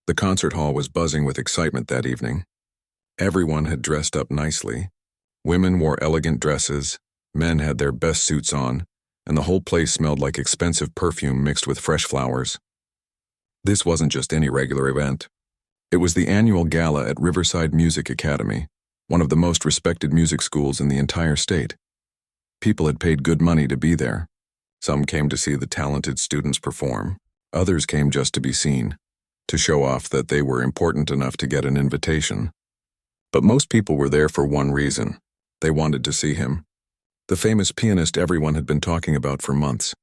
The concert hall was buzzing with excitement that evening. Everyone had dressed up nicely. Women wore elegant dresses, men had their best suits on, and the whole place smelled like expensive perfume mixed with fresh flowers. This wasn't just any regular event. It was the annual gala at Riverside Music Academy, one of the most respected music schools in the entire state. People had paid good money to be there. Some came to see the talented students perform. Others came just to be seen, to show off that they were important enough to get an invitation. But most people were there for one reason. They wanted to see him. The famous pianist everyone had been talking about for months.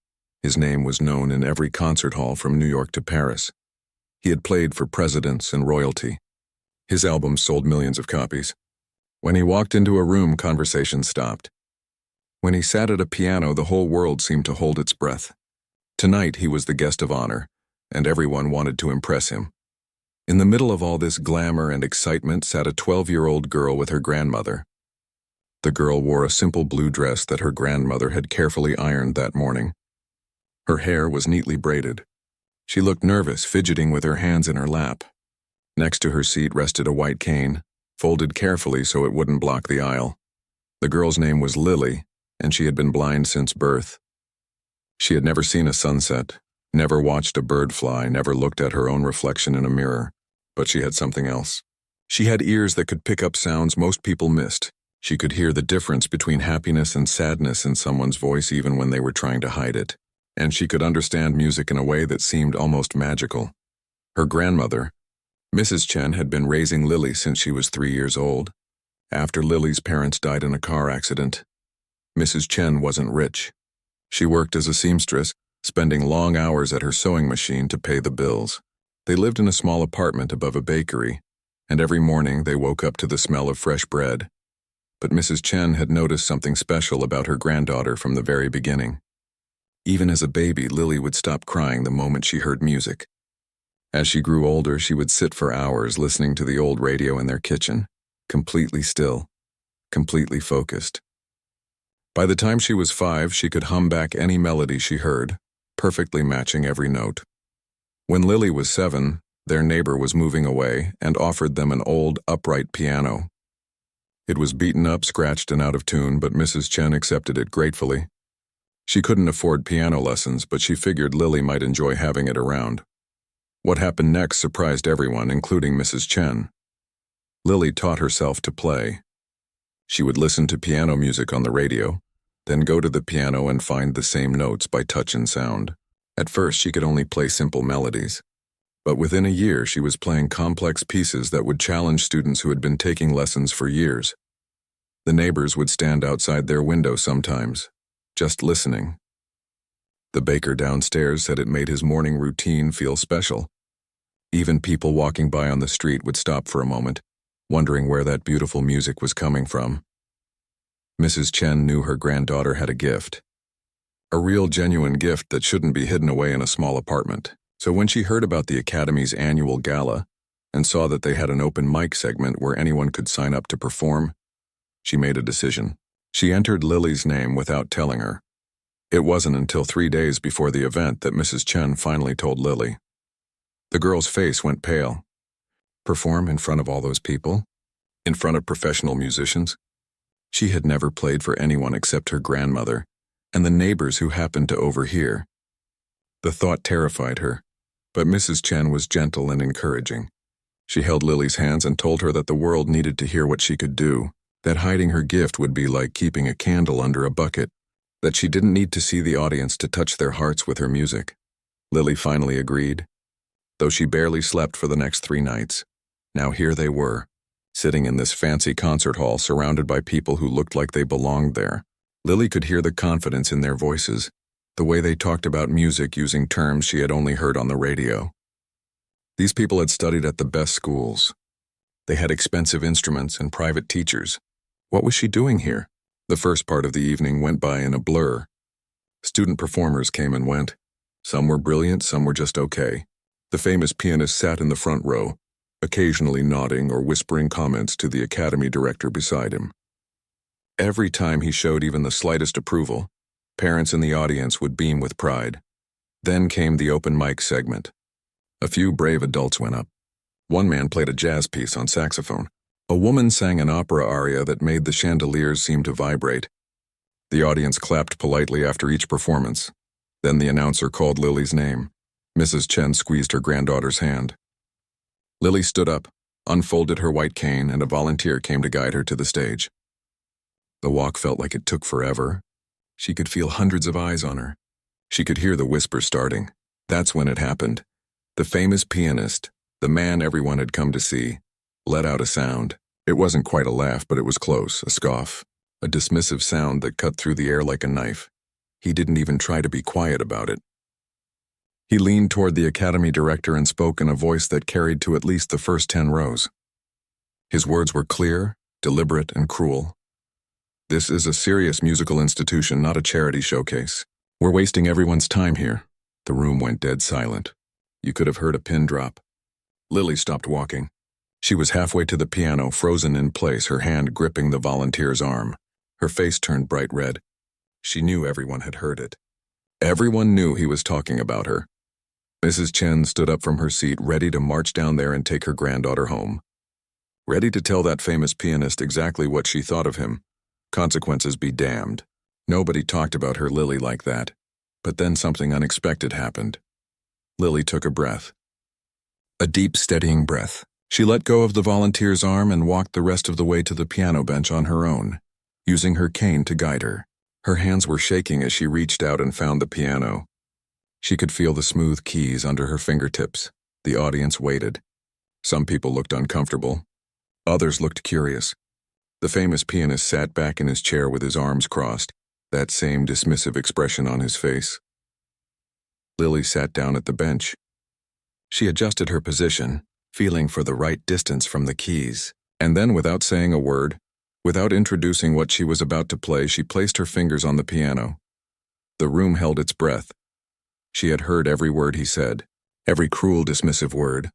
His name was known in every concert hall from New York to Paris. He had played for presidents and royalty. His albums sold millions of copies. When he walked into a room, conversation stopped. When he sat at a piano, the whole world seemed to hold its breath. Tonight, he was the guest of honor, and everyone wanted to impress him. In the middle of all this glamour and excitement sat a 12-year-old girl with her grandmother. The girl wore a simple blue dress that her grandmother had carefully ironed that morning. Her hair was neatly braided. She looked nervous, fidgeting with her hands in her lap. Next to her seat rested a white cane, folded carefully so it wouldn't block the aisle. The girl's name was Lily, and she had been blind since birth. She had never seen a sunset, never watched a bird fly, never looked at her own reflection in a mirror. But she had something else. She had ears that could pick up sounds most people missed. She could hear the difference between happiness and sadness in someone's voice even when they were trying to hide it. And she could understand music in a way that seemed almost magical. Her grandmother, Mrs. Chen, had been raising Lily since she was 3 years old. After Lily's parents died in a car accident, Mrs. Chen wasn't rich. She worked as a seamstress, spending long hours at her sewing machine to pay the bills. They lived in a small apartment above a bakery, and every morning they woke up to the smell of fresh bread. But Mrs. Chen had noticed something special about her granddaughter from the very beginning. Even as a baby, Lily would stop crying the moment she heard music. As she grew older, she would sit for hours listening to the old radio in their kitchen, completely still, completely focused. By the time she was 5, she could hum back any melody she heard, perfectly matching every note. When Lily was 7, their neighbor was moving away and offered them an old, upright piano. It was beaten up, scratched, and out of tune, but Mrs. Chen accepted it gratefully. She couldn't afford piano lessons, but she figured Lily might enjoy having it around. What happened next surprised everyone, including Mrs. Chen. Lily taught herself to play. She would listen to piano music on the radio, then go to the piano and find the same notes by touch and sound. At first, she could only play simple melodies. But within a year, she was playing complex pieces that would challenge students who had been taking lessons for years. The neighbors would stand outside their window sometimes, just listening. The baker downstairs said it made his morning routine feel special. Even people walking by on the street would stop for a moment, wondering where that beautiful music was coming from. Mrs. Chen knew her granddaughter had a gift. A real, genuine gift that shouldn't be hidden away in a small apartment. So when she heard about the Academy's annual gala and saw that they had an open mic segment where anyone could sign up to perform, she made a decision. She entered Lily's name without telling her. It wasn't until 3 days before the event that Mrs. Chen finally told Lily. The girl's face went pale. Perform in front of all those people? In front of professional musicians? She had never played for anyone except her grandmother and the neighbors who happened to overhear. The thought terrified her, but Mrs. Chen was gentle and encouraging. She held Lily's hands and told her that the world needed to hear what she could do, that hiding her gift would be like keeping a candle under a bucket, that she didn't need to see the audience to touch their hearts with her music. Lily finally agreed, though she barely slept for the next 3 nights. Now here they were, sitting in this fancy concert hall surrounded by people who looked like they belonged there. Lily could hear the confidence in their voices, the way they talked about music using terms she had only heard on the radio. These people had studied at the best schools. They had expensive instruments and private teachers. What was she doing here? The first part of the evening went by in a blur. Student performers came and went. Some were brilliant, some were just okay. The famous pianist sat in the front row, occasionally nodding or whispering comments to the Academy director beside him. Every time he showed even the slightest approval, parents in the audience would beam with pride. Then came the open mic segment. A few brave adults went up. One man played a jazz piece on saxophone. A woman sang an opera aria that made the chandeliers seem to vibrate. The audience clapped politely after each performance. Then the announcer called Lily's name. Mrs. Chen squeezed her granddaughter's hand. Lily stood up, unfolded her white cane, and a volunteer came to guide her to the stage. The walk felt like it took forever. She could feel hundreds of eyes on her. She could hear the whispers starting. That's when it happened. The famous pianist, the man everyone had come to see, let out a sound. It wasn't quite a laugh, but it was close, a scoff, a dismissive sound that cut through the air like a knife. He didn't even try to be quiet about it. He leaned toward the academy director and spoke in a voice that carried to at least the first 10 rows. His words were clear, deliberate, and cruel. This is a serious musical institution, not a charity showcase. We're wasting everyone's time here. The room went dead silent. You could have heard a pin drop. Lily stopped walking. She was halfway to the piano, frozen in place, her hand gripping the volunteer's arm. Her face turned bright red. She knew everyone had heard it. Everyone knew he was talking about her. Mrs. Chen stood up from her seat, ready to march down there and take her granddaughter home. Ready to tell that famous pianist exactly what she thought of him. Consequences be damned. Nobody talked about her Lily like that. But then something unexpected happened. Lily took a breath. A deep, steadying breath. She let go of the volunteer's arm and walked the rest of the way to the piano bench on her own, using her cane to guide her. Her hands were shaking as she reached out and found the piano. She could feel the smooth keys under her fingertips. The audience waited. Some people looked uncomfortable. Others looked curious. The famous pianist sat back in his chair with his arms crossed, that same dismissive expression on his face. Lily sat down at the bench. She adjusted her position, feeling for the right distance from the keys, and then, without saying a word, without introducing what she was about to play, she placed her fingers on the piano. The room held its breath. She had heard every word he said, every cruel, dismissive word,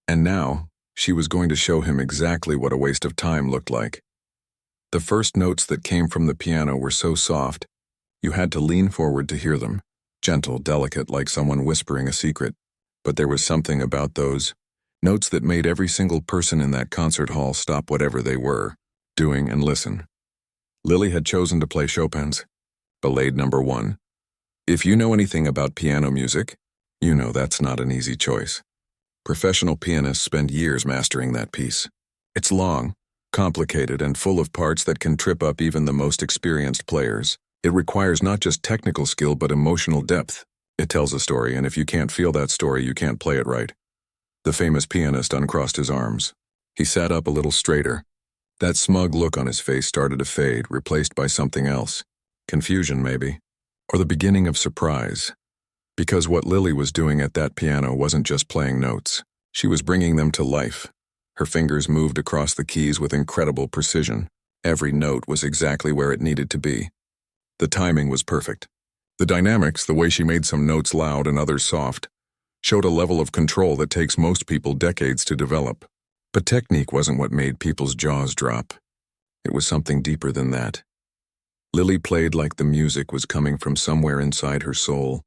and now she was going to show him exactly what a waste of time looked like. The first notes that came from the piano were so soft, you had to lean forward to hear them, gentle, delicate, like someone whispering a secret. But there was something about those notes that made every single person in that concert hall stop whatever they were doing and listen. Lily had chosen to play Chopin's Ballade No. 1. If you know anything about piano music, you know that's not an easy choice. Professional pianists spend years mastering that piece. It's long, complicated, and full of parts that can trip up even the most experienced players. It requires not just technical skill but emotional depth. It tells a story, and if you can't feel that story, you can't play it right. The famous pianist uncrossed his arms. He sat up a little straighter. That smug look on his face started to fade, replaced by something else. Confusion, maybe. Or the beginning of surprise. Because what Lily was doing at that piano wasn't just playing notes. She was bringing them to life. Her fingers moved across the keys with incredible precision. Every note was exactly where it needed to be. The timing was perfect. The dynamics, the way she made some notes loud and others soft, showed a level of control that takes most people decades to develop. But technique wasn't what made people's jaws drop. It was something deeper than that. Lily played like the music was coming from somewhere inside her soul.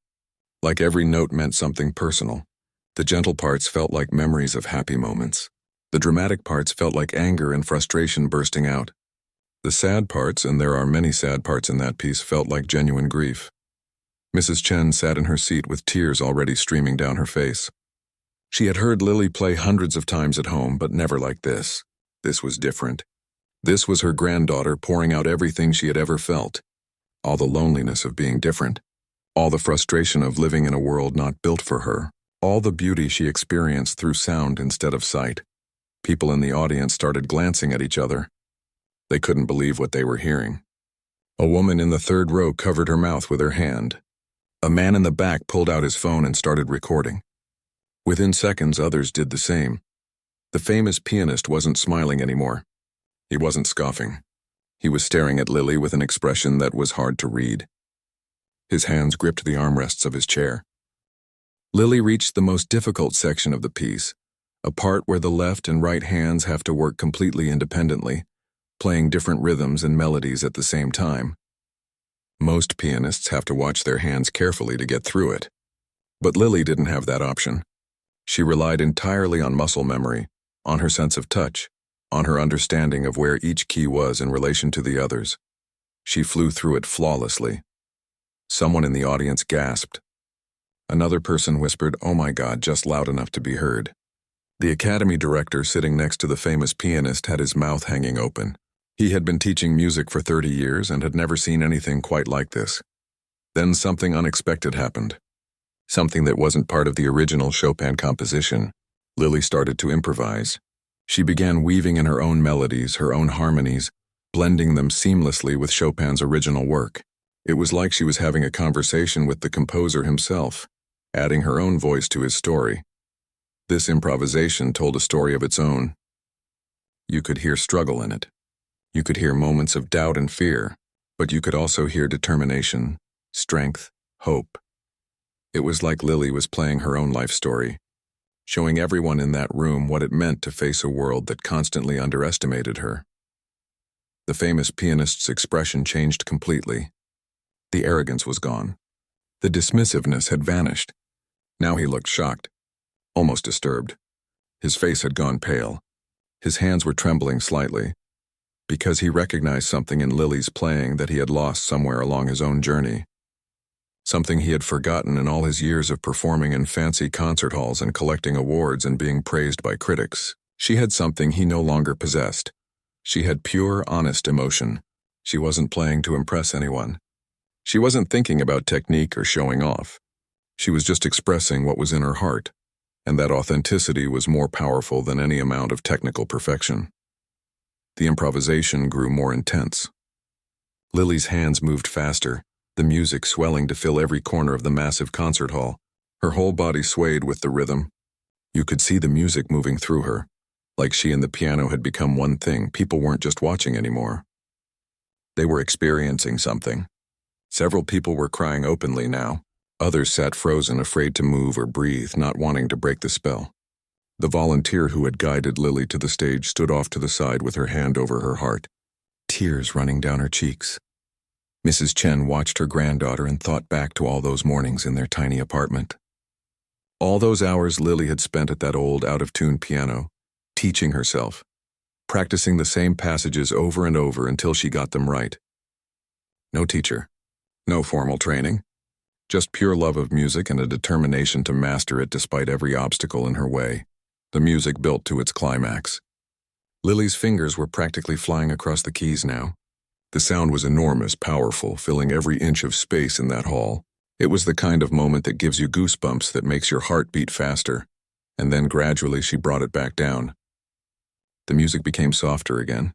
Like every note meant something personal. The gentle parts felt like memories of happy moments. The dramatic parts felt like anger and frustration bursting out. The sad parts, and there are many sad parts in that piece, felt like genuine grief. Mrs. Chen sat in her seat with tears already streaming down her face. She had heard Lily play hundreds of times at home, but never like this. This was different. This was her granddaughter pouring out everything she had ever felt. All the loneliness of being different. All the frustration of living in a world not built for her. All the beauty she experienced through sound instead of sight. People in the audience started glancing at each other. They couldn't believe what they were hearing. A woman in the third row covered her mouth with her hand. A man in the back pulled out his phone and started recording. Within seconds, others did the same. The famous pianist wasn't smiling anymore. He wasn't scoffing. He was staring at Lily with an expression that was hard to read. His hands gripped the armrests of his chair. Lily reached the most difficult section of the piece, a part where the left and right hands have to work completely independently, playing different rhythms and melodies at the same time. Most pianists have to watch their hands carefully to get through it. But Lily didn't have that option. She relied entirely on muscle memory, on her sense of touch, on her understanding of where each key was in relation to the others. She flew through it flawlessly. Someone in the audience gasped. Another person whispered, "Oh my God," just loud enough to be heard. The academy director sitting next to the famous pianist had his mouth hanging open. He had been teaching music for 30 years and had never seen anything quite like this. Then something unexpected happened. Something that wasn't part of the original Chopin composition. Lily started to improvise. She began weaving in her own melodies, her own harmonies, blending them seamlessly with Chopin's original work. It was like she was having a conversation with the composer himself, adding her own voice to his story. This improvisation told a story of its own. You could hear struggle in it. You could hear moments of doubt and fear, but you could also hear determination, strength, hope. It was like Lily was playing her own life story, showing everyone in that room what it meant to face a world that constantly underestimated her. The famous pianist's expression changed completely. The arrogance was gone. The dismissiveness had vanished. Now he looked shocked, almost disturbed. His face had gone pale. His hands were trembling slightly, because he recognized something in Lily's playing that he had lost somewhere along his own journey. Something he had forgotten in all his years of performing in fancy concert halls and collecting awards and being praised by critics. She had something he no longer possessed. She had pure, honest emotion. She wasn't playing to impress anyone. She wasn't thinking about technique or showing off. She was just expressing what was in her heart, and that authenticity was more powerful than any amount of technical perfection. The improvisation grew more intense. Lily's hands moved faster, the music swelling to fill every corner of the massive concert hall. Her whole body swayed with the rhythm. You could see the music moving through her, like she and the piano had become one thing. People weren't just watching anymore. They were experiencing something. Several people were crying openly now. Others sat frozen, afraid to move or breathe, not wanting to break the spell. The volunteer who had guided Lily to the stage stood off to the side with her hand over her heart, tears running down her cheeks. Mrs. Chen watched her granddaughter and thought back to all those mornings in their tiny apartment. All those hours Lily had spent at that old, out-of-tune piano, teaching herself, practicing the same passages over and over until she got them right. No teacher, no formal training, just pure love of music and a determination to master it despite every obstacle in her way. The music built to its climax. Lily's fingers were practically flying across the keys now. The sound was enormous, powerful, filling every inch of space in that hall. It was the kind of moment that gives you goosebumps, that makes your heart beat faster. And then gradually she brought it back down. The music became softer again,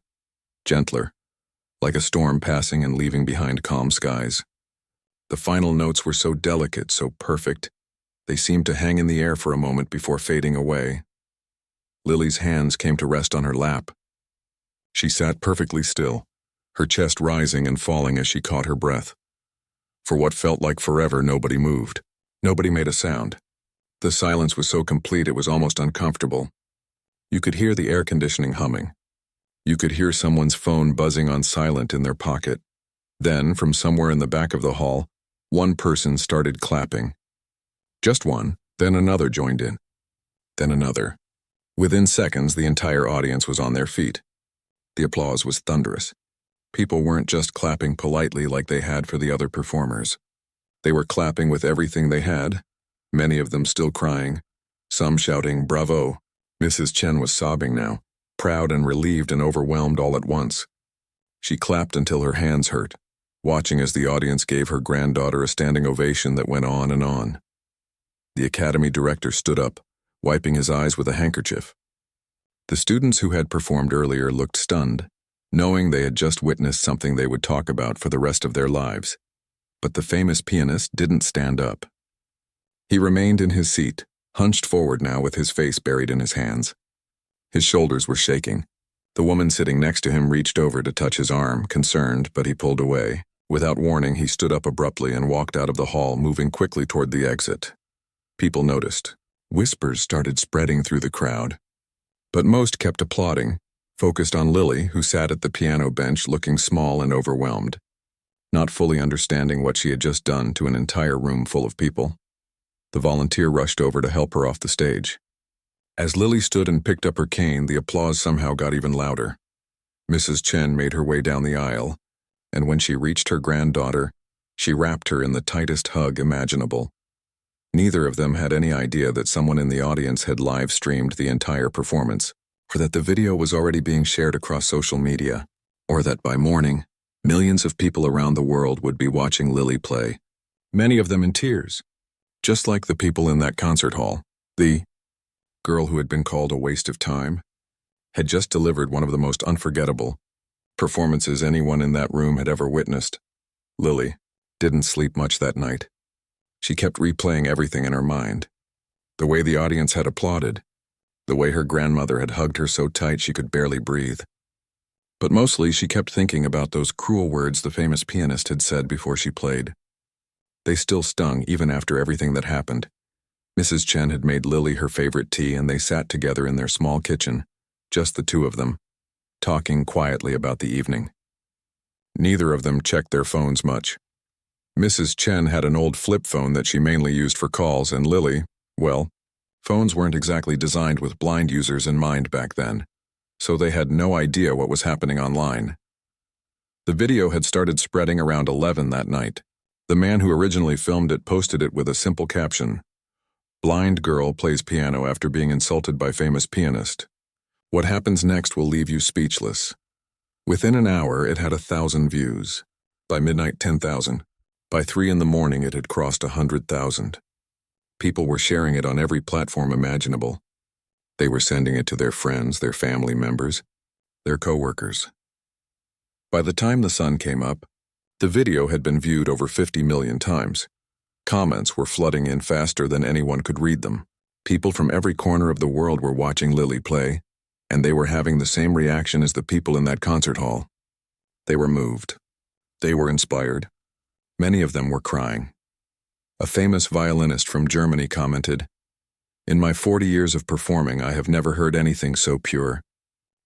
gentler, like a storm passing and leaving behind calm skies. The final notes were so delicate, so perfect, they seemed to hang in the air for a moment before fading away. Lily's hands came to rest on her lap. She sat perfectly still, her chest rising and falling as she caught her breath. For what felt like forever, nobody moved. Nobody made a sound. The silence was so complete it was almost uncomfortable. You could hear the air conditioning humming. You could hear someone's phone buzzing on silent in their pocket. Then, from somewhere in the back of the hall, one person started clapping. Just one, then another joined in. Then another. Within seconds, the entire audience was on their feet. The applause was thunderous. People weren't just clapping politely like they had for the other performers. They were clapping with everything they had, many of them still crying, some shouting, "Bravo!" Mrs. Chen was sobbing now, proud and relieved and overwhelmed all at once. She clapped until her hands hurt, watching as the audience gave her granddaughter a standing ovation that went on and on. The academy director stood up, wiping his eyes with a handkerchief. The students who had performed earlier looked stunned, knowing they had just witnessed something they would talk about for the rest of their lives. But the famous pianist didn't stand up. He remained in his seat, hunched forward now with his face buried in his hands. His shoulders were shaking. The woman sitting next to him reached over to touch his arm, concerned, but he pulled away. Without warning, he stood up abruptly and walked out of the hall, moving quickly toward the exit. People noticed. Whispers started spreading through the crowd. But most kept applauding, focused on Lily, who sat at the piano bench looking small and overwhelmed, not fully understanding what she had just done to an entire room full of people. The volunteer rushed over to help her off the stage. As Lily stood and picked up her cane, the applause somehow got even louder. Mrs. Chen made her way down the aisle, and when she reached her granddaughter, she wrapped her in the tightest hug imaginable. Neither of them had any idea that someone in the audience had live-streamed the entire performance, or that the video was already being shared across social media, or that by morning, millions of people around the world would be watching Lily play, many of them in tears, just like the people in that concert hall. The girl who had been called a waste of time had just delivered one of the most unforgettable performances anyone in that room had ever witnessed. Lily didn't sleep much that night. She kept replaying everything in her mind. The way the audience had applauded, the way her grandmother had hugged her so tight she could barely breathe. But mostly she kept thinking about those cruel words the famous pianist had said before she played. They still stung even after everything that happened. Mrs. Chen had made Lily her favorite tea, and they sat together in their small kitchen, just the two of them, talking quietly about the evening. Neither of them checked their phones much. Mrs. Chen had an old flip phone that she mainly used for calls, and Lily, well, phones weren't exactly designed with blind users in mind back then, so they had no idea what was happening online. The video had started spreading around 11 that night. The man who originally filmed it posted it with a simple caption: "Blind girl plays piano after being insulted by famous pianist. What happens next will leave you speechless." Within an hour, it had 1,000 views. By midnight, 10,000. By 3 in the morning, it had crossed 100,000. People were sharing it on every platform imaginable. They were sending it to their friends, their family members, their coworkers. By the time the sun came up, the video had been viewed over 50 million times. Comments were flooding in faster than anyone could read them. People from every corner of the world were watching Lily play, and they were having the same reaction as the people in that concert hall. They were moved. They were inspired. Many of them were crying. A famous violinist from Germany commented, "In my 40 years of performing, I have never heard anything so pure.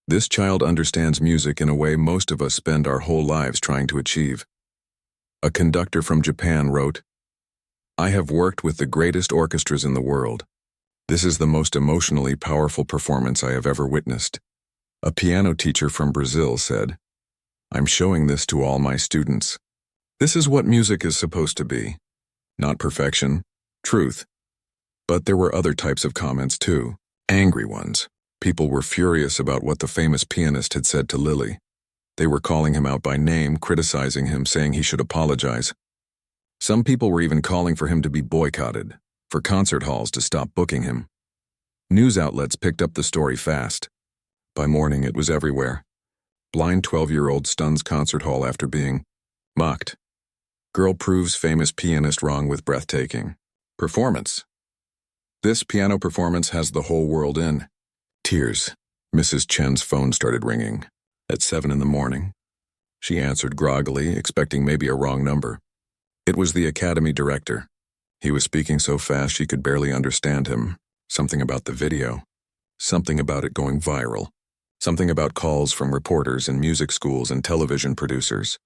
This child understands music in a way most of us spend our whole lives trying to achieve." A conductor from Japan wrote, "I have worked with the greatest orchestras in the world. This is the most emotionally powerful performance I have ever witnessed." A piano teacher from Brazil said, "I'm showing this to all my students. This is what music is supposed to be. Not perfection, truth." But there were other types of comments too, angry ones. People were furious about what the famous pianist had said to Lily. They were calling him out by name, criticizing him, saying he should apologize. Some people were even calling for him to be boycotted, for concert halls to stop booking him. News outlets picked up the story fast. By morning, it was everywhere. Blind 12-year-old stuns concert hall after being mocked. Girl proves famous pianist wrong with breathtaking performance. This piano performance has the whole world in tears. Mrs. Chen's phone started ringing. At 7 in the morning, she answered groggily, expecting maybe a wrong number. It was the academy director. He was speaking so fast she could barely understand him. Something about the video. Something about it going viral. Something about calls from reporters and music schools and television producers.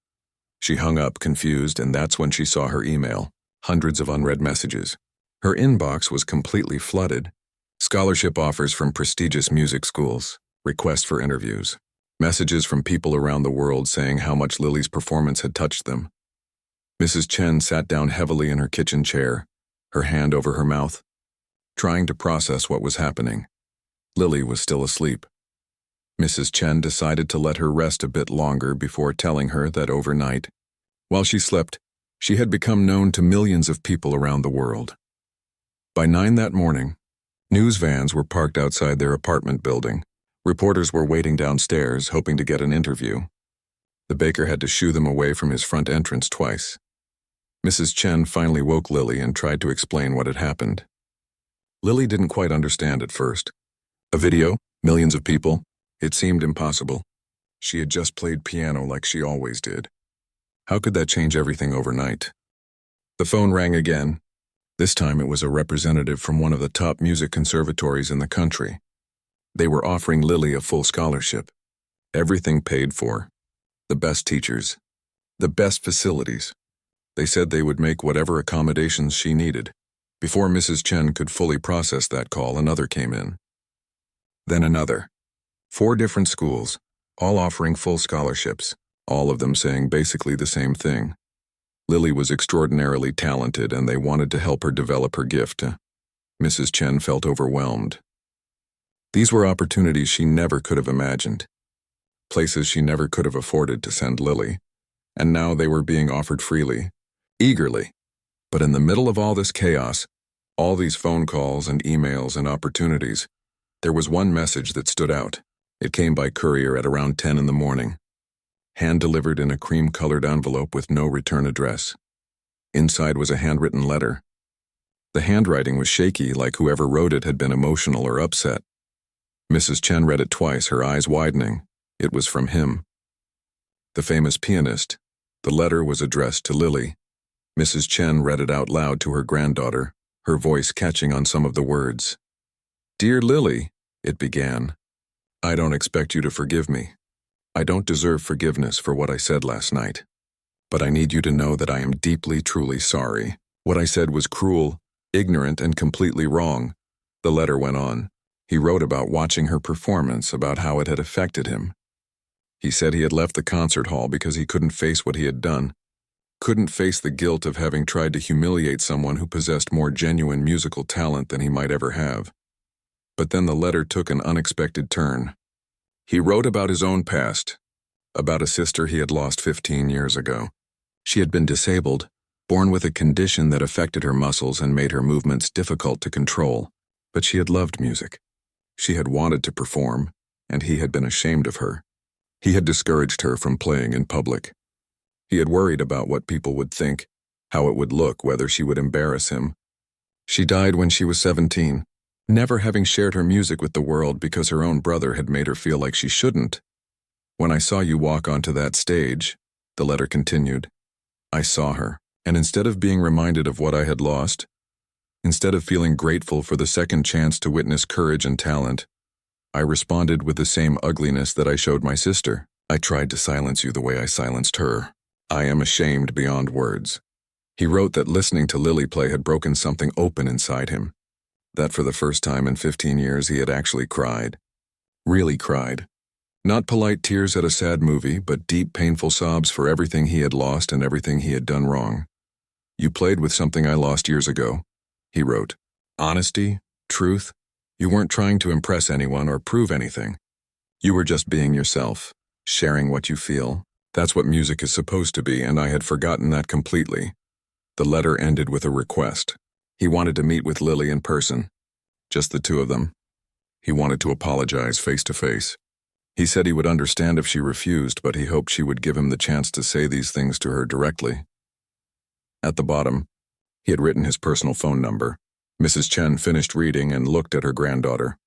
She hung up, confused, and that's when she saw her email. Hundreds of unread messages. Her inbox was completely flooded. Scholarship offers from prestigious music schools. Requests for interviews. Messages from people around the world saying how much Lily's performance had touched them. Mrs. Chen sat down heavily in her kitchen chair, her hand over her mouth, trying to process what was happening. Lily was still asleep. Mrs. Chen decided to let her rest a bit longer before telling her that overnight, while she slept, she had become known to millions of people around the world. By 9 that morning, news vans were parked outside their apartment building. Reporters were waiting downstairs, hoping to get an interview. The baker had to shoo them away from his front entrance twice. Mrs. Chen finally woke Lily and tried to explain what had happened. Lily didn't quite understand at first. A video, millions of people. It seemed impossible. She had just played piano like she always did. How could that change everything overnight? The phone rang again. This time it was a representative from one of the top music conservatories in the country. They were offering Lily a full scholarship. Everything paid for. The best teachers. The best facilities. They said they would make whatever accommodations she needed. Before Mrs. Chen could fully process that call, another came in. Then another. 4 different schools, all offering full scholarships, all of them saying basically the same thing. Lily was extraordinarily talented and they wanted to help her develop her gift. Mrs. Chen felt overwhelmed. These were opportunities she never could have imagined, places she never could have afforded to send Lily, and now they were being offered freely, eagerly. But in the middle of all this chaos, all these phone calls and emails and opportunities, there was one message that stood out. It came by courier at around 10 in the morning, hand-delivered in a cream-colored envelope with no return address. Inside was a handwritten letter. The handwriting was shaky, like whoever wrote it had been emotional or upset. Mrs. Chen read it twice, her eyes widening. It was from him. The famous pianist. The letter was addressed to Lily. Mrs. Chen read it out loud to her granddaughter, her voice catching on some of the words. "Dear Lily," it began, "I don't expect you to forgive me. I don't deserve forgiveness for what I said last night. But I need you to know that I am deeply, truly sorry. What I said was cruel, ignorant, and completely wrong." The letter went on. He wrote about watching her performance, about how it had affected him. He said he had left the concert hall because he couldn't face what he had done, couldn't face the guilt of having tried to humiliate someone who possessed more genuine musical talent than he might ever have. But then the letter took an unexpected turn. He wrote about his own past, about a sister he had lost 15 years ago. She had been disabled, born with a condition that affected her muscles and made her movements difficult to control. But she had loved music. She had wanted to perform, and he had been ashamed of her. He had discouraged her from playing in public. He had worried about what people would think, how it would look, whether she would embarrass him. She died when she was 17, never having shared her music with the world because her own brother had made her feel like she shouldn't. "When I saw you walk onto that stage," the letter continued, "I saw her, and instead of being reminded of what I had lost, instead of feeling grateful for the second chance to witness courage and talent, I responded with the same ugliness that I showed my sister. I tried to silence you the way I silenced her. I am ashamed beyond words." He wrote that listening to Lily play had broken something open inside him, that for the first time in 15 years he had actually cried. Really cried. Not polite tears at a sad movie, but deep, painful sobs for everything he had lost and everything he had done wrong. "You played with something I lost years ago," he wrote. "Honesty, truth. You weren't trying to impress anyone or prove anything. You were just being yourself, sharing what you feel. That's what music is supposed to be, and I had forgotten that completely." The letter ended with a request. He wanted to meet with Lily in person, just the two of them. He wanted to apologize face to face. He said he would understand if she refused, but he hoped she would give him the chance to say these things to her directly. At the bottom, he had written his personal phone number. Mrs. Chen finished reading and looked at her granddaughter.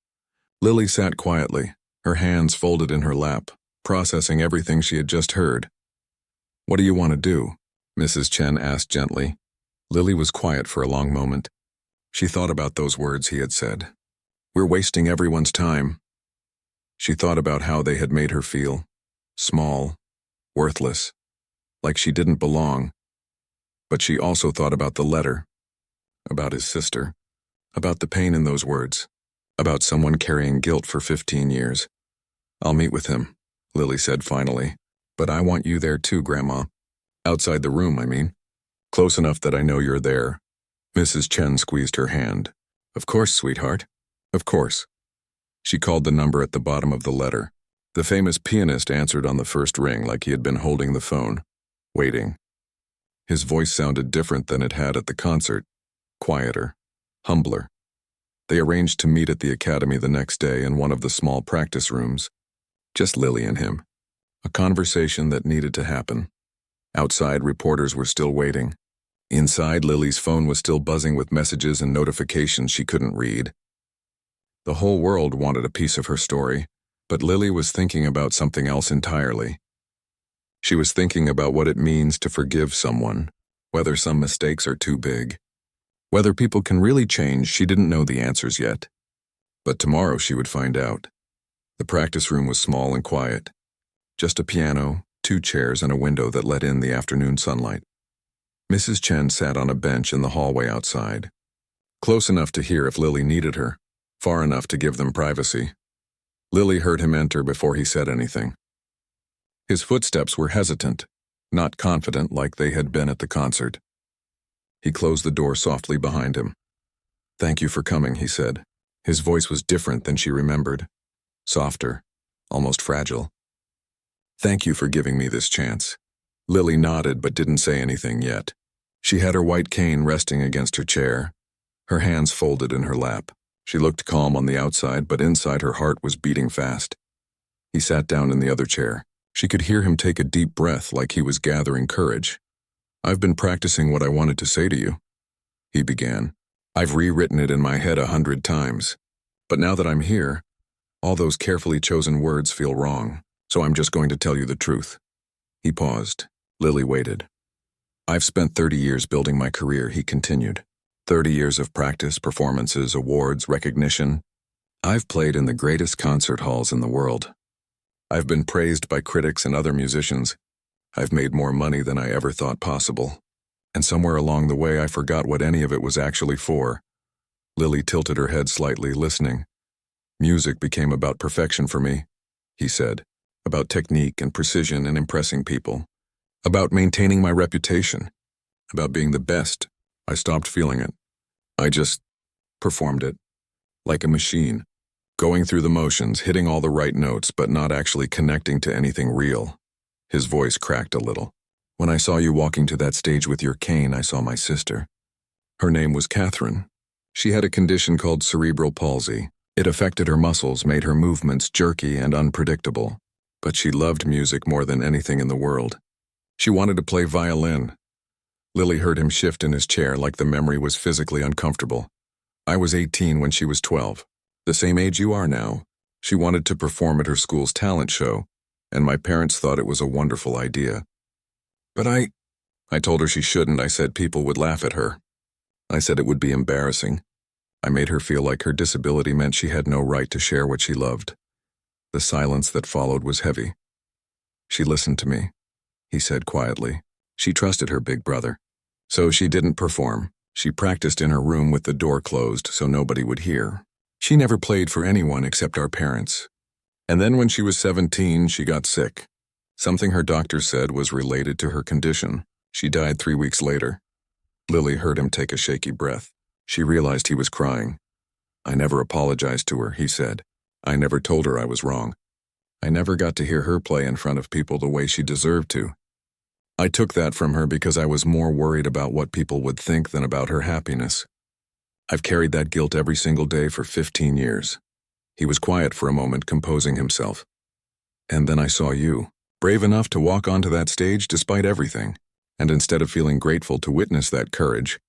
Lily sat quietly, her hands folded in her lap, processing everything she had just heard. "What do you want to do?" Mrs. Chen asked gently. Lily was quiet for a long moment. She thought about those words he had said. "We're wasting everyone's time." She thought about how they had made her feel, small, worthless, like she didn't belong. But she also thought about the letter, about his sister, about the pain in those words, about someone carrying guilt for 15 years. "I'll meet with him," Lily said finally. "But I want you there too, Grandma. Outside the room, I mean. Close enough that I know you're there." Mrs. Chen squeezed her hand. "Of course, sweetheart. Of course." She called the number at the bottom of the letter. The famous pianist answered on the first ring like he had been holding the phone, waiting. His voice sounded different than it had at the concert, quieter, humbler. They arranged to meet at the academy the next day in one of the small practice rooms. Just Lily and him. A conversation that needed to happen. Outside, reporters were still waiting. Inside, Lily's phone was still buzzing with messages and notifications she couldn't read. The whole world wanted a piece of her story, but Lily was thinking about something else entirely. She was thinking about what it means to forgive someone, whether some mistakes are too big. Whether people can really change, she didn't know the answers yet. But tomorrow she would find out. The practice room was small and quiet. Just a piano, 2 chairs, and a window that let in the afternoon sunlight. Mrs. Chen sat on a bench in the hallway outside, close enough to hear if Lily needed her, far enough to give them privacy. Lily heard him enter before he said anything. His footsteps were hesitant, not confident like they had been at the concert. He closed the door softly behind him. "Thank you for coming," he said. His voice was different than she remembered. Softer, almost fragile. "Thank you for giving me this chance." Lily nodded but didn't say anything yet. She had her white cane resting against her chair, her hands folded in her lap. She looked calm on the outside, but inside her heart was beating fast. He sat down in the other chair. She could hear him take a deep breath like he was gathering courage. "I've been practicing what I wanted to say to you," he began. "I've rewritten it in my head 100 times. But now that I'm here, all those carefully chosen words feel wrong, so I'm just going to tell you the truth." He paused. Lily waited. "I've spent 30 years building my career," he continued. 30 years of practice, performances, awards, recognition. I've played in the greatest concert halls in the world. I've been praised by critics and other musicians. I've made more money than I ever thought possible. And somewhere along the way I forgot what any of it was actually for. Lily tilted her head slightly, listening. "Music became about perfection for me," he said. "About technique and precision and impressing people. About maintaining my reputation. About being the best. I stopped feeling it. I just performed it. Like a machine. Going through the motions, hitting all the right notes, but not actually connecting to anything real." His voice cracked a little. "When I saw you walking to that stage with your cane, I saw my sister. Her name was Catherine. She had a condition called cerebral palsy. It affected her muscles, made her movements jerky and unpredictable. But she loved music more than anything in the world. She wanted to play violin." Lily heard him shift in his chair like the memory was physically uncomfortable. "I was 18 when she was 12. The same age you are now. She wanted to perform at her school's talent show, and my parents thought it was a wonderful idea. But I told her she shouldn't. I said people would laugh at her. I said it would be embarrassing. I made her feel like her disability meant she had no right to share what she loved." The silence that followed was heavy. "She listened to me," he said quietly. "She trusted her big brother. So she didn't perform. She practiced in her room with the door closed so nobody would hear. She never played for anyone except our parents. And then when she was 17, she got sick. Something her doctor said was related to her condition. She died 3 weeks later." Lily heard him take a shaky breath. She realized he was crying. "I never apologized to her," he said. "I never told her I was wrong. I never got to hear her play in front of people the way she deserved to. I took that from her because I was more worried about what people would think than about her happiness. I've carried that guilt every single day for 15 years. He was quiet for a moment, composing himself. "And then I saw you, brave enough to walk onto that stage despite everything. And instead of feeling grateful to witness that courage,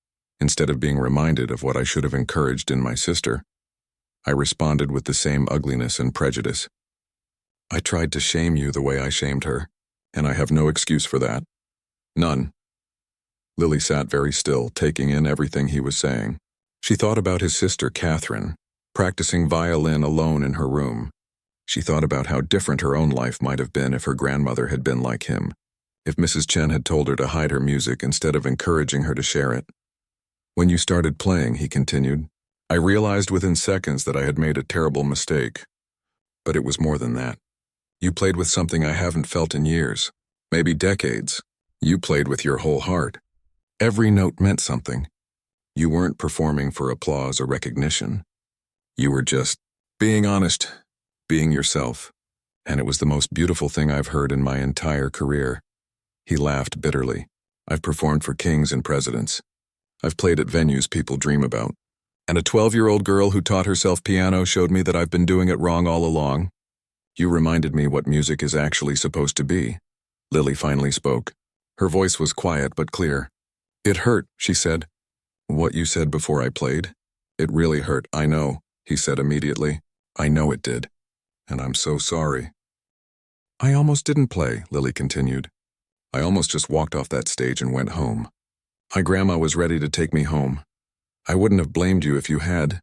instead of being reminded of what I should have encouraged in my sister, I responded with the same ugliness and prejudice. I tried to shame you the way I shamed her, and I have no excuse for that. None." Lily sat very still, taking in everything he was saying. She thought about his sister, Catherine, practicing violin alone in her room. She thought about how different her own life might have been if her grandmother had been like him, if Mrs. Chen had told her to hide her music instead of encouraging her to share it. "When you started playing," he continued, "I realized within seconds that I had made a terrible mistake. But it was more than that. You played with something I haven't felt in years, maybe decades. You played with your whole heart. Every note meant something. You weren't performing for applause or recognition. You were just being honest, being yourself. And it was the most beautiful thing I've heard in my entire career." He laughed bitterly. "I've performed for kings and presidents. I've played at venues people dream about. And a 12-year-old girl who taught herself piano showed me that I've been doing it wrong all along. You reminded me what music is actually supposed to be." Lily finally spoke. Her voice was quiet but clear. "It hurt," she said. "What you said before I played? It really hurt, I know," he said immediately. "I know it did. And I'm so sorry." "I almost didn't play," Lily continued. "I almost just walked off that stage and went home. My grandma was ready to take me home. I wouldn't have blamed you if you had."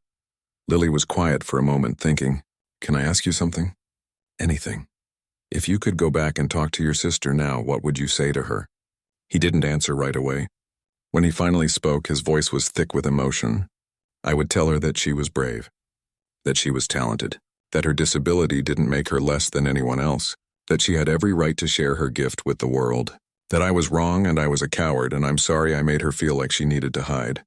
Lily was quiet for a moment, thinking, "Can I ask you something?" "Anything. If you could go back and talk to your sister now, what would you say to her?" He didn't answer right away. When he finally spoke, his voice was thick with emotion. "I would tell her that she was brave, that she was talented, that her disability didn't make her less than anyone else, that she had every right to share her gift with the world, that I was wrong and I was a coward and I'm sorry I made her feel like she needed to hide.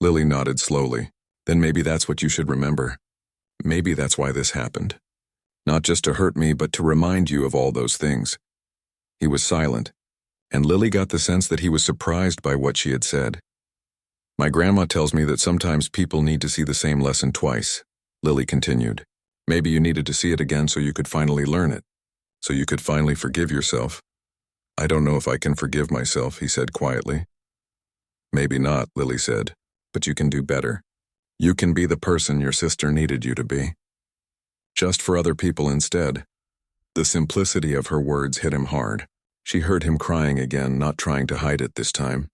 Lily nodded slowly. Then maybe that's what you should remember. Maybe that's why this happened. Not just to hurt me, but to remind you of all those things. He was silent, and Lily got the sense that he was surprised by what she had said. My grandma tells me that sometimes people need to see the same lesson twice, Lily continued. Maybe you needed to see it again so you could finally learn it, so you could finally forgive yourself. I don't know if I can forgive myself, he said quietly. Maybe not, Lily said, but you can do better. You can be the person your sister needed you to be. Just for other people instead. The simplicity of her words hit him hard. She heard him crying again, not trying to hide it this time.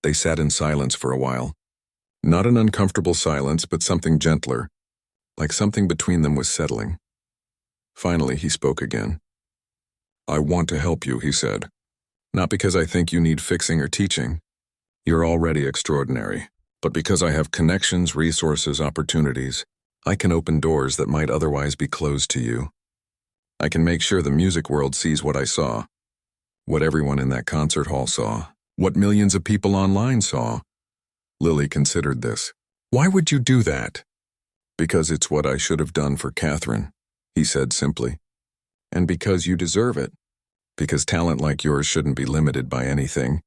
They sat in silence for a while. Not an uncomfortable silence, but something gentler, like something between them was settling. Finally, he spoke again. I want to help you, he said. Not because I think you need fixing or teaching. You're already extraordinary. But because I have connections, resources, opportunities, I can open doors that might otherwise be closed to you. I can make sure the music world sees what I saw, what everyone in that concert hall saw, what millions of people online saw. Lily considered this. Why would you do that? Because it's what I should have done for Catherine, he said simply. And because you deserve it. Because talent like yours shouldn't be limited by anything,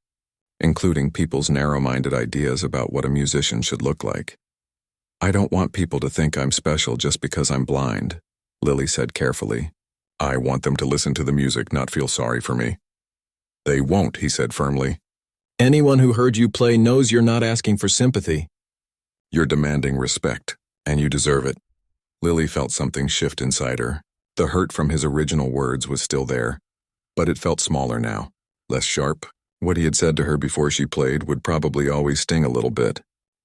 including people's narrow-minded ideas about what a musician should look like. I don't want people to think I'm special just because I'm blind, Lily said carefully. I want them to listen to the music, not feel sorry for me. They won't, he said firmly. Anyone who heard you play knows you're not asking for sympathy. You're demanding respect, and you deserve it. Lily felt something shift inside her. The hurt from his original words was still there, but it felt smaller now, less sharp. What he had said to her before she played would probably always sting a little bit,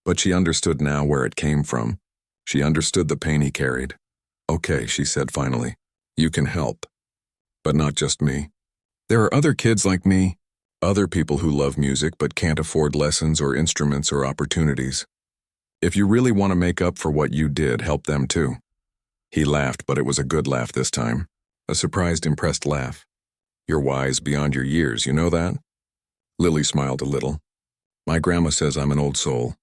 but she understood now where it came from. She understood the pain he carried. Okay, she said finally. You can help. But not just me. There are other kids like me, other people who love music but can't afford lessons or instruments or opportunities. If you really want to make up for what you did, help them too. He laughed, but it was a good laugh this time. A surprised, impressed laugh. You're wise beyond your years, you know that? Lily smiled a little. My grandma says I'm an old soul.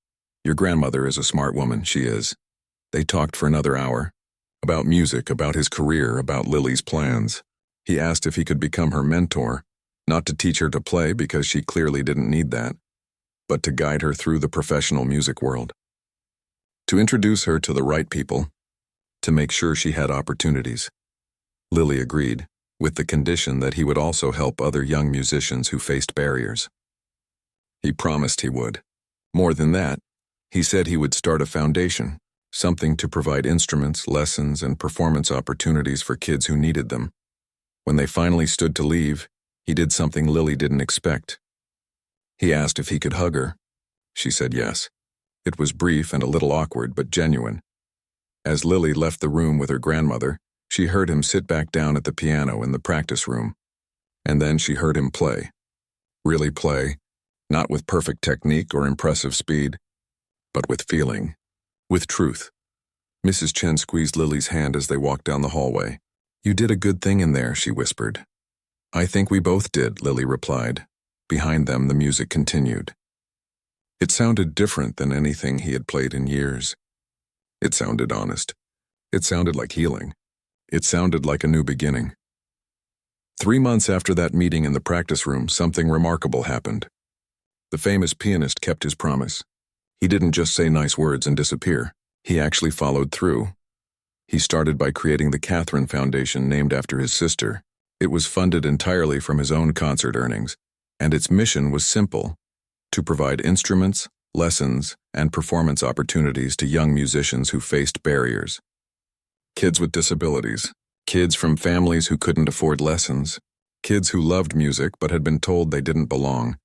Your grandmother is a smart woman, she is. They talked for another hour. About music, about his career, about Lily's plans. He asked if he could become her mentor, not to teach her to play because she clearly didn't need that, but to guide her through the professional music world. To introduce her to the right people, to make sure she had opportunities. Lily agreed, with the condition that he would also help other young musicians who faced barriers. He promised he would. More than that, he said he would start a foundation, something to provide instruments, lessons, and performance opportunities for kids who needed them. When they finally stood to leave, he did something Lily didn't expect. He asked if he could hug her. She said yes. It was brief and a little awkward, but genuine. As Lily left the room with her grandmother, she heard him sit back down at the piano in the practice room. And then she heard him play. Really play, not with perfect technique or impressive speed, but with feeling, with truth. Mrs. Chen squeezed Lily's hand as they walked down the hallway. You did a good thing in there, she whispered. I think we both did, Lily replied. Behind them, the music continued. It sounded different than anything he had played in years. It sounded honest. It sounded like healing. It sounded like a new beginning. 3 months after that meeting in the practice room, something remarkable happened. The famous pianist kept his promise. He didn't just say nice words and disappear. He actually followed through. He started by creating the Catherine Foundation named after his sister. It was funded entirely from his own concert earnings, and its mission was simple: to provide instruments, lessons, and performance opportunities to young musicians who faced barriers. Kids with disabilities, kids from families who couldn't afford lessons, kids who loved music but had been told they didn't belong.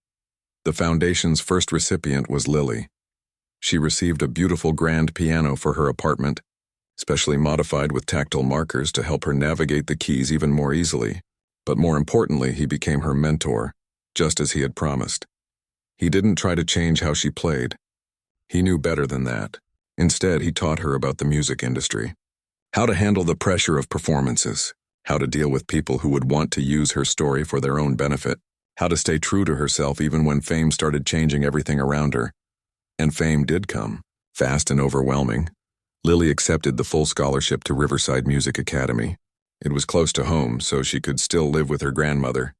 The foundation's first recipient was Lily. She received a beautiful grand piano for her apartment, specially modified with tactile markers to help her navigate the keys even more easily. But more importantly, he became her mentor, just as he had promised. He didn't try to change how she played. He knew better than that. Instead, he taught her about the music industry. How to handle the pressure of performances. How to deal with people who would want to use her story for their own benefit. How to stay true to herself even when fame started changing everything around her. And fame did come, fast and overwhelming. Lily accepted the full scholarship to Riverside Music Academy. It was close to home, so she could still live with her grandmother.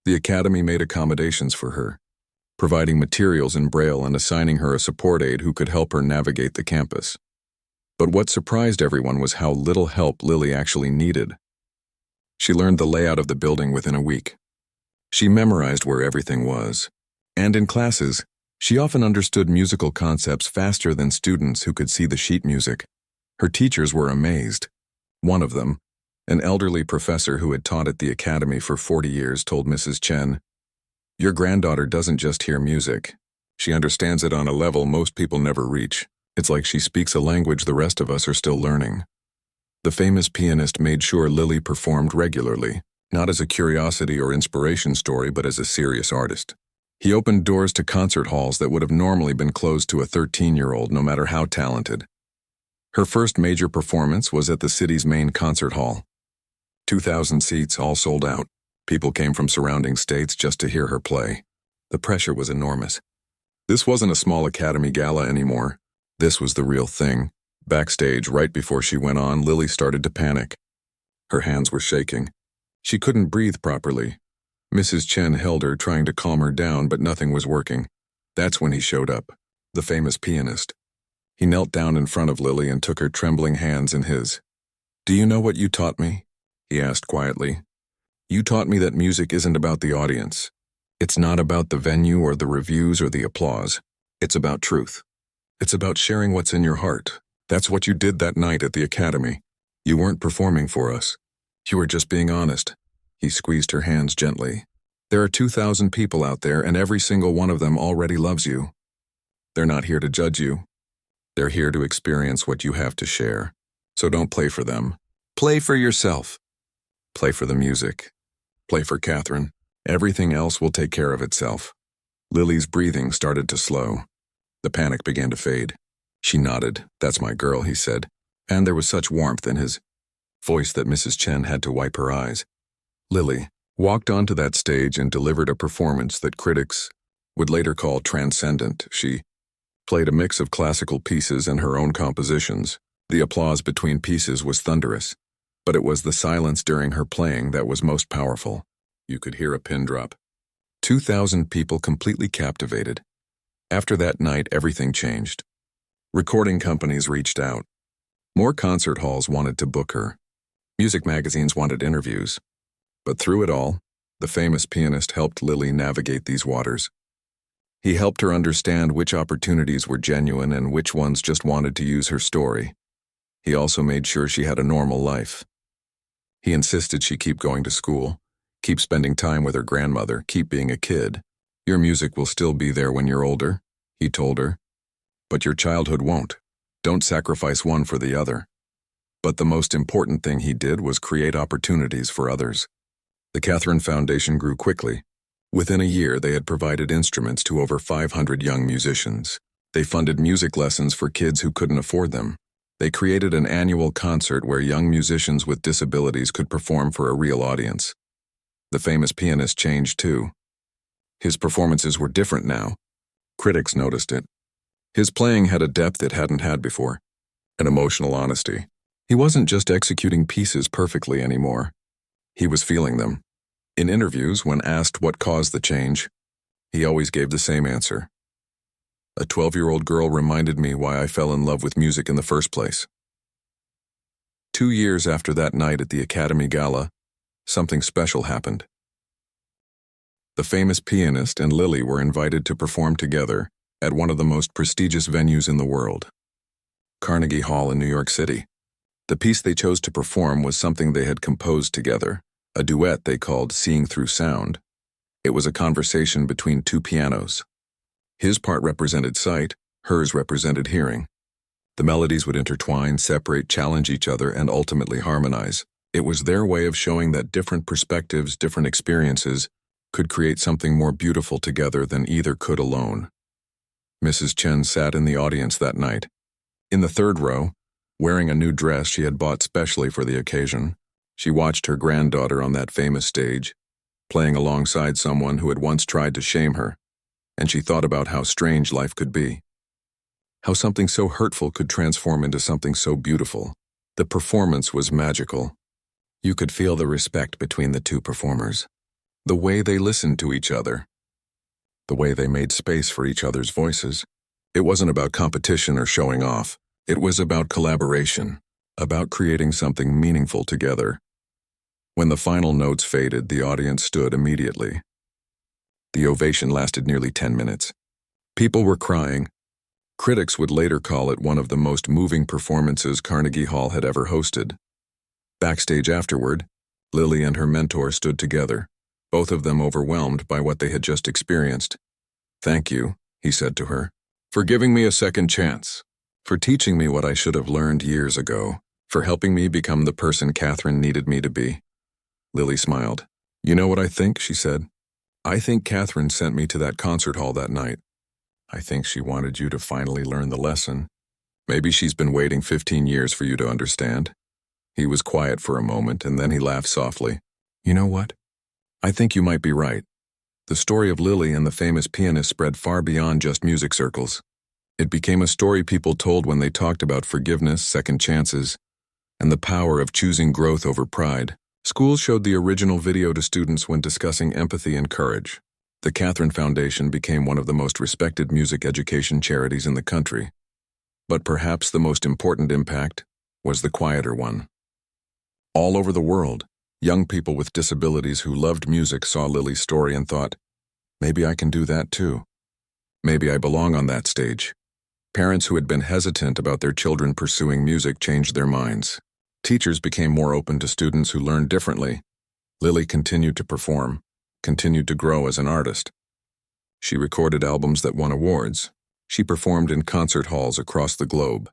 The academy made accommodations for her, providing materials in Braille and assigning her a support aide who could help her navigate the campus. But what surprised everyone was how little help Lily actually needed. She learned the layout of the building within a week. She memorized where everything was. And in classes, she often understood musical concepts faster than students who could see the sheet music. Her teachers were amazed. One of them, an elderly professor who had taught at the academy for 40 years, told Mrs. Chen, "Your granddaughter doesn't just hear music. She understands it on a level most people never reach. It's like she speaks a language the rest of us are still learning." The famous pianist made sure Lily performed regularly, not as a curiosity or inspiration story, but as a serious artist. He opened doors to concert halls that would have normally been closed to a 13-year-old, no matter how talented. Her first major performance was at the city's main concert hall. 2,000 seats, all sold out. People came from surrounding states just to hear her play. The pressure was enormous. This wasn't a small academy gala anymore. This was the real thing. Backstage, right before she went on, Lily started to panic. Her hands were shaking. She couldn't breathe properly. Mrs. Chen held her, trying to calm her down, but nothing was working. That's when he showed up, the famous pianist. He knelt down in front of Lily and took her trembling hands in his. "Do you know what you taught me?" he asked quietly. "You taught me that music isn't about the audience. It's not about the venue or the reviews or the applause. It's about truth. It's about sharing what's in your heart. That's what you did that night at the academy. You weren't performing for us. You were just being honest." He squeezed her hands gently. "There are 2,000 people out there, and every single one of them already loves you. They're not here to judge you. They're here to experience what you have to share. So don't play for them. Play for yourself. Play for the music. Play for Catherine. Everything else will take care of itself." Lily's breathing started to slow. The panic began to fade. She nodded. "That's my girl," he said, and there was such warmth in his voice that Mrs. Chen had to wipe her eyes. Lily walked onto that stage and delivered a performance that critics would later call transcendent. She played a mix of classical pieces and her own compositions. The applause between pieces was thunderous, but it was the silence during her playing that was most powerful. You could hear a pin drop. 2,000 people completely captivated. After that night, everything changed. Recording companies reached out. More concert halls wanted to book her. Music magazines wanted interviews. But through it all, the famous pianist helped Lily navigate these waters. He helped her understand which opportunities were genuine and which ones just wanted to use her story. He also made sure she had a normal life. He insisted she keep going to school, keep spending time with her grandmother, keep being a kid. "Your music will still be there when you're older," he told her. "But your childhood won't. Don't sacrifice one for the other." But the most important thing he did was create opportunities for others. The Catherine Foundation grew quickly. Within a year, they had provided instruments to over 500 young musicians. They funded music lessons for kids who couldn't afford them. They created an annual concert where young musicians with disabilities could perform for a real audience. The famous pianist changed too. His performances were different now. Critics noticed it. His playing had a depth it hadn't had before, an emotional honesty. He wasn't just executing pieces perfectly anymore. He was feeling them. In interviews, when asked what caused the change, he always gave the same answer. "A 12-year-old girl reminded me why I fell in love with music in the first place." 2 years after that night at the Academy Gala, something special happened. The famous pianist and Lily were invited to perform together at one of the most prestigious venues in the world, Carnegie Hall in New York City. The piece they chose to perform was something they had composed together, a duet they called Seeing Through Sound. It was a conversation between two pianos. His part represented sight, hers represented hearing. The melodies would intertwine, separate, challenge each other, and ultimately harmonize. It was their way of showing that different perspectives, different experiences, could create something more beautiful together than either could alone. Mrs. Chen sat in the audience that night. In the third row, Wearing a new dress she had bought specially for the occasion, she watched her granddaughter on that famous stage, playing alongside someone who had once tried to shame her, and she thought about how strange life could be. How something so hurtful could transform into something so beautiful. The performance was magical. You could feel the respect between the two performers, the way they listened to each other, the way they made space for each other's voices. It wasn't about competition or showing off. It was about collaboration, about creating something meaningful together. When the final notes faded, the audience stood immediately. The ovation lasted nearly 10 minutes. People were crying. Critics would later call it one of the most moving performances Carnegie Hall had ever hosted. Backstage afterward, Lily and her mentor stood together, both of them overwhelmed by what they had just experienced. "Thank you," he said to her, "for giving me a second chance, for teaching me what I should have learned years ago, for helping me become the person Catherine needed me to be." Lily smiled. "You know what I think?" she said. "I think Catherine sent me to that concert hall that night. I think she wanted you to finally learn the lesson. Maybe she's been waiting 15 years for you to understand." He was quiet for a moment, and then he laughed softly. "You know what? I think you might be right." The story of Lily and the famous pianist spread far beyond just music circles. It became a story people told when they talked about forgiveness, second chances, and the power of choosing growth over pride. Schools showed the original video to students when discussing empathy and courage. The Catherine Foundation became one of the most respected music education charities in the country. But perhaps the most important impact was the quieter one. All over the world, young people with disabilities who loved music saw Lily's story and thought, "Maybe I can do that too. Maybe I belong on that stage." Parents who had been hesitant about their children pursuing music changed their minds. Teachers became more open to students who learned differently. Lily continued to perform, continued to grow as an artist. She recorded albums that won awards. She performed in concert halls across the globe.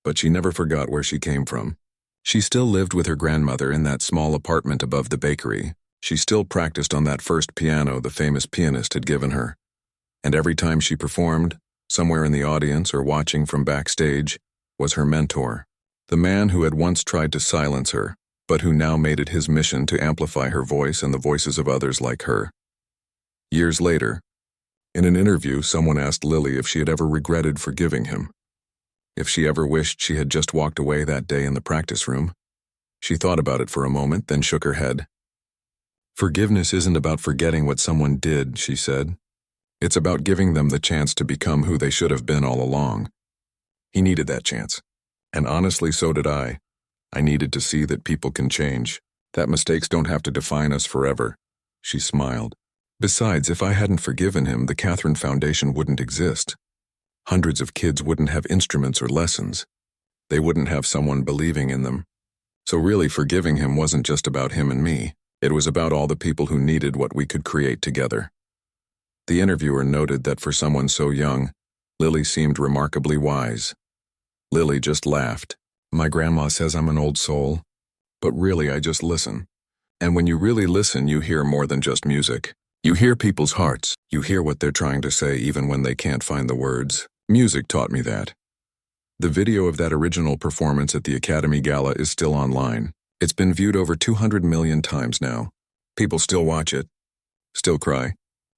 But she never forgot where she came from. She still lived with her grandmother in that small apartment above the bakery. She still practiced on that first piano the famous pianist had given her. And every time she performed, somewhere in the audience or watching from backstage, was her mentor, the man who had once tried to silence her, but who now made it his mission to amplify her voice and the voices of others like her. Years later, in an interview, someone asked Lily if she had ever regretted forgiving him, if she ever wished she had just walked away that day in the practice room. She thought about it for a moment, then shook her head. "Forgiveness isn't about forgetting what someone did," she said. "It's about giving them the chance to become who they should have been all along." He needed that chance. And honestly, so did I. I needed to see that people can change, that mistakes don't have to define us forever. She smiled. Besides, if I hadn't forgiven him, the Catherine Foundation wouldn't exist. Hundreds of kids wouldn't have instruments or lessons. They wouldn't have someone believing in them. So really, forgiving him wasn't just about him and me. It was about all the people who needed what we could create together. The interviewer noted that for someone so young, Lily seemed remarkably wise. Lily just laughed. "My grandma says I'm an old soul, but really I just listen. And when you really listen, you hear more than just music. You hear people's hearts. You hear what they're trying to say even when they can't find the words. Music taught me that." The video of that original performance at the Academy Gala is still online. It's been viewed over 200 million times now. People still watch it, still cry,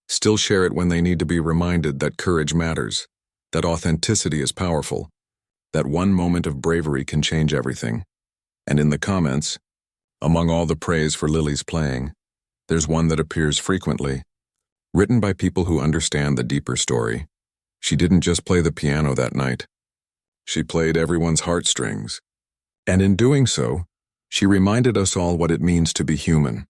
still share it when they need to be reminded that courage matters, that authenticity is powerful, that one moment of bravery can change everything. And in the comments, among all the praise for Lily's playing, there's one that appears frequently, written by people who understand the deeper story. She didn't just play the piano that night. She played everyone's heartstrings. And in doing so, she reminded us all what it means to be human.